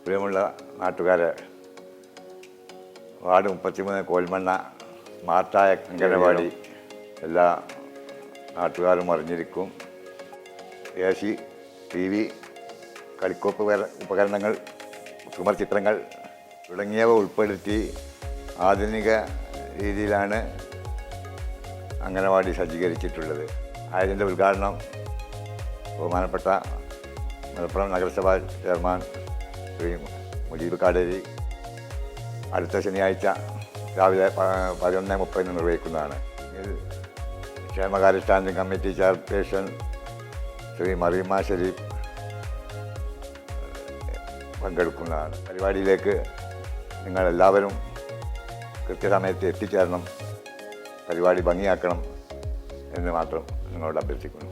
പ്രിയമുള്ള നാട്ടുകാരെ, വാർഡ് 33 കോൽമണ്ണ മാട്ടായ അംഗനവാടി എല്ലാ നാട്ടുകാരും അറിഞ്ഞിരിക്കും. AC, TV, കളിക്കോപ്പ് ഉപകരണങ്ങൾ, ചുമർ ചിത്രങ്ങൾ തുടങ്ങിയവ ഉൾപ്പെടുത്തി ആധുനിക രീതിയിലാണ് അംഗനവാടി സജ്ജീകരിച്ചിട്ടുള്ളത്. അതിൻ്റെ ഉദ്ഘാടനം ബഹുമാനപ്പെട്ട മലപ്പുറം നഗരസഭാ ചെയർമാൻ ശ്രീ മുജീബ് കാടേരി അടുത്ത ശനിയാഴ്ച രാവിലെ 11:30 നിർവഹിക്കുന്നതാണ്. ഇതിൽ ക്ഷേമകാര്യ standing committee chairperson Shri Mariyamma Sharif പങ്കെടുക്കുന്നതാണ്. പരിപാടിയിലേക്ക് നിങ്ങളെല്ലാവരും കൃത്യസമയത്ത് എത്തിച്ചേരണം, പരിപാടി ഭംഗിയാക്കണം എന്ന് മാത്രം നിങ്ങളോട് അഭ്യർത്ഥിക്കുന്നു.